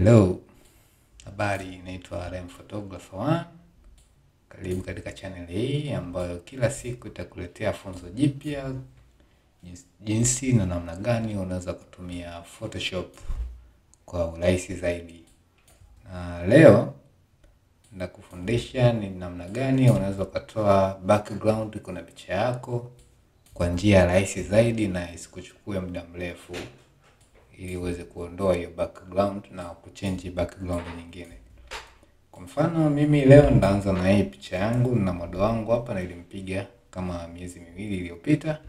Hello, habari, naitwa RM Photographer 1. Karibu katika channel hii ambayo kila siku itakuletea funzo jipya, jinsi na namna gani unaweza kutumia Photoshop kwa urahisi zaidi. Na leo nakufundisha ni namna gani unaweza kutoa background kwenye picha yako kwa njia rahisi zaidi na isikuchukue muda mrefu, ili uweze kuondoa hiyo background na kuchange background nyingine. Kwa mfano mimi leo nitaanza na hii picha yangu na model wangu hapa, na nilimpiga kama miezi miwili iliyopita,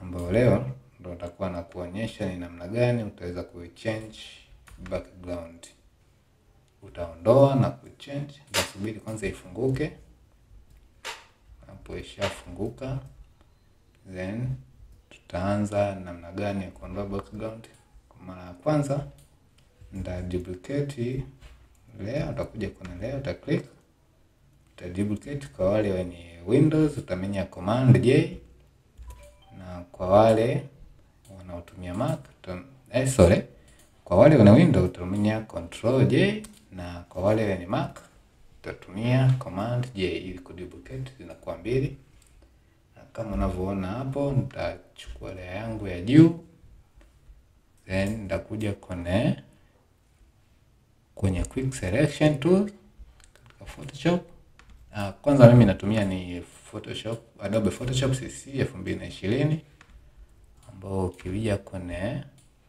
ambayo leo ndo nitakuwa na kuonyesha ni namna gani utaweza kuchange background. Utaondoa na kuchange. Nitasubiri kwanza ifunguke. Hapo ishafunguka, then tutaanza namna gani ya kuondoa background. Kwa mara ya kwanza nita duplicate layer, utakuja kwenye layer, uta click, uta duplicate. Kwa wale wenye Windows utaminya command J, na kwa wale wanaotumia Mac kwa wale wana Windows utaminya control J, na kwa wale wenye Mac utatumia command J ili kuduplicate, zinakuwa mbili. Na kama unavyoona hapo, nitachukua layer yangu ya juu, then nitakuja kwenye quick selection tool katika Photoshop. Kwanza mimi natumia ni Adobe Photoshop CC 2020, ambao ukija kwenye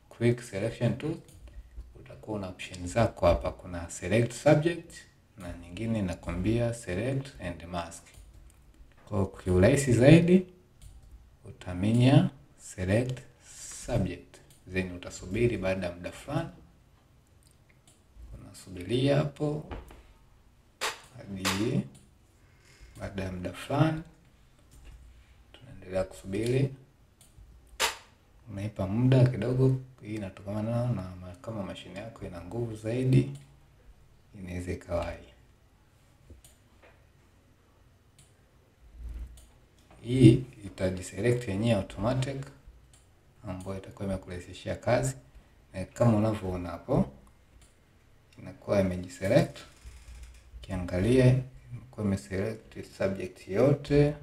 quick selection tool utakuwa na options zako hapa. Kuna select subject na nyingine inakwambia select and mask. Kwa kiurahisi zaidi utaminya select subject, then utasubiri baada ya muda fulani. Unasubiria hapo hadi baada ya muda fulani, tunaendelea kusubiri. Unaipa muda kidogo. Hii inatokana na kama mashine yako ina nguvu zaidi, inaweza ikawai. Hii itajiselect yenyewe automatic, ambayo itakuwa imekurahisishia kazi. Na kama unavyoona hapo, inakuwa imejiselect. Kiangalia imekuwa imeselect subject yote.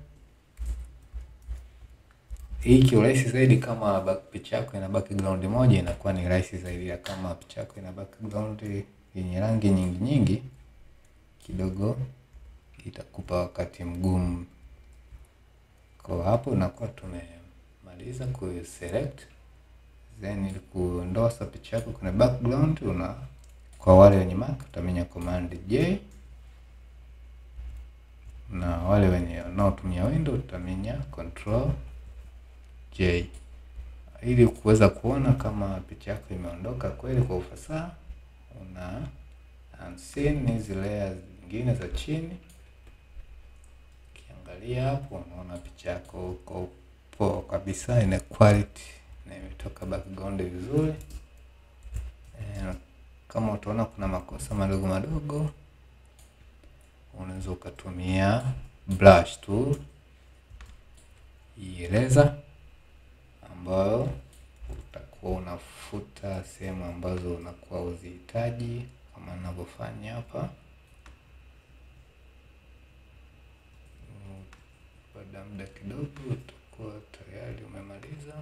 Hii kiurahisi zaidi kama picha yako ina background moja, inakuwa ni rahisi zaidi. Kama picha yako ina background yenye rangi nyingi kidogo, itakupa wakati mgumu. Kwa hapo unakuwa tumemaliza kuselect, then ili kuondoa picha yako kwenye background, kwa wale wenye Mac utaminya command J, na wale wenye wanaotumia Windows utaminya control J, ili kuweza kuona kama picha yako imeondoka kweli kwa ufasaha. Una unseen hizi layers zingine za chini. Kiangalia hapo unaona picha yako kwa poa kabisa, ina quality na imetoka background vizuri. Kama utaona kuna makosa madogo, unaweza ukatumia brush tool, eraser, ambayo utakuwa unafuta sehemu ambazo unakuwa uzihitaji, kama ninavyofanya hapa. Baada ya muda kidogo utakuwa tayari umemaliza.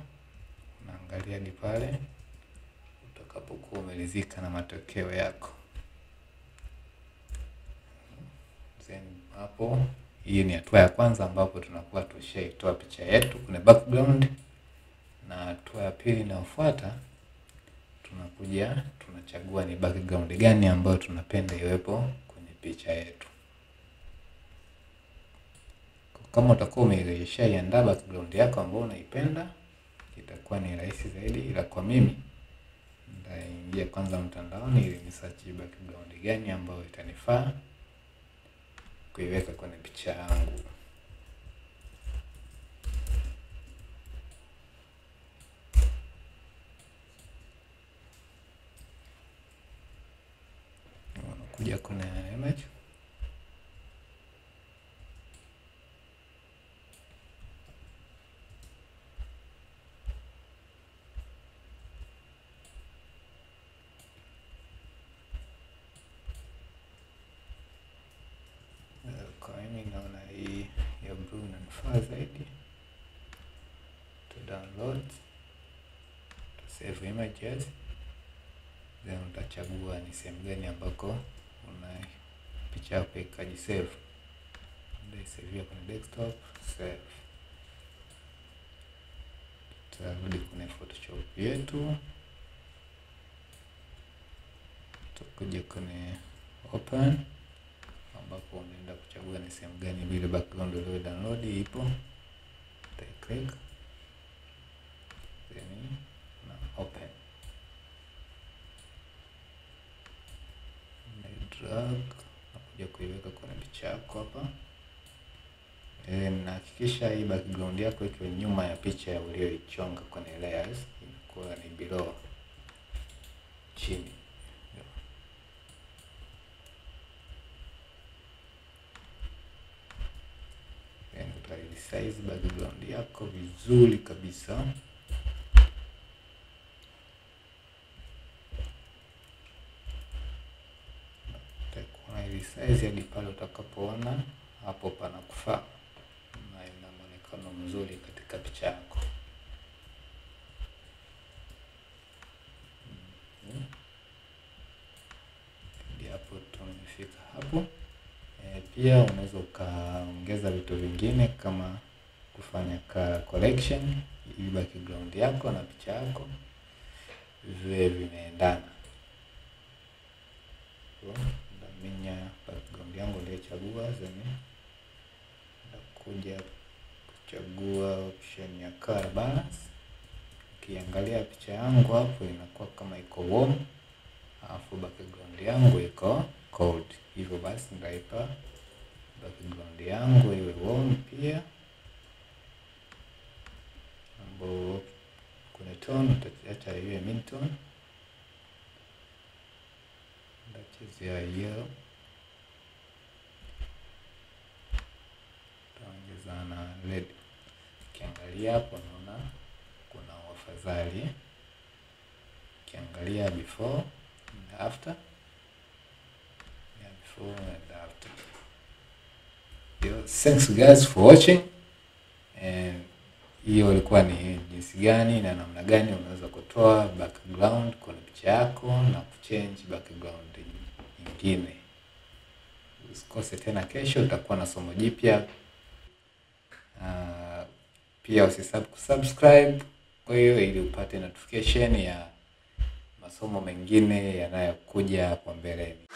Unaangalia hadi pale utakapokuwa umeridhika na matokeo yako. Then hapo, hii ni hatua ya kwanza ambapo tunakuwa tushaitoa picha yetu kwenye background. Na hatua ya pili inayofuata, tunakuja tunachagua ni background gani ambayo tunapenda iwepo kwenye picha yetu. Kama utakuwa umeshaiandaa background yako ambayo unaipenda, itakuwa ni rahisi zaidi. Ila kwa mimi nitaingia kwanza mtandaoni ili ni search background gani ambayo itanifaa kuiweka kwenye picha yangu. Unakuja kwenye image, save images, then utachagua ni sehemu gani ambako una picha yako ikajisave. Ndio save kwenye desktop, save. Tutarudi kwenye Photoshop yetu, tutakuja kwenye open, ambapo unaenda kuchagua ni sehemu gani vile background ulio download ipo, click then na open, na drag na kuja kuiweka kwenye picha yako hapa. Na hakikisha hii background yako iko nyuma ya picha uliyoichonga kwenye layers, inakuwa ni below, chini. Size background yako vizuri kabisa. Utakuwa ile size hadi pale utakapoona hapo pana kufaa na ina muonekano mzuri katika picha yako. Ndio hapo tumefika hapo. Pia unaweza ukaongeza vitu vingine kama kufanya collection ili background yako na picha yako viwe vimeendana. Ndaminya background yangu niliyochagua, then ndakuja kuchagua option ya color balance. Ukiangalia picha yangu hapo inakuwa kama iko warm, alafu background yangu iko cold. Hivyo basi ndaipa background yangu iwe warm pia, ambapo kwenye tone utaacha iwe mid tone, ndachezea yellow, taongeza na red. Ukiangalia hapo unaona kuna wafadhali, ukiangalia before and after, before and after. Thanks guys for watching. And hiyo ilikuwa ni jinsi gani na namna gani unaweza kutoa background kwenye picha yako na kuchange background nyingine. Usikose tena, kesho utakuwa na somo jipya. Pia usisahau kusubscribe kwa hiyo ili upate notification ya masomo mengine yanayokuja hapo mbeleni.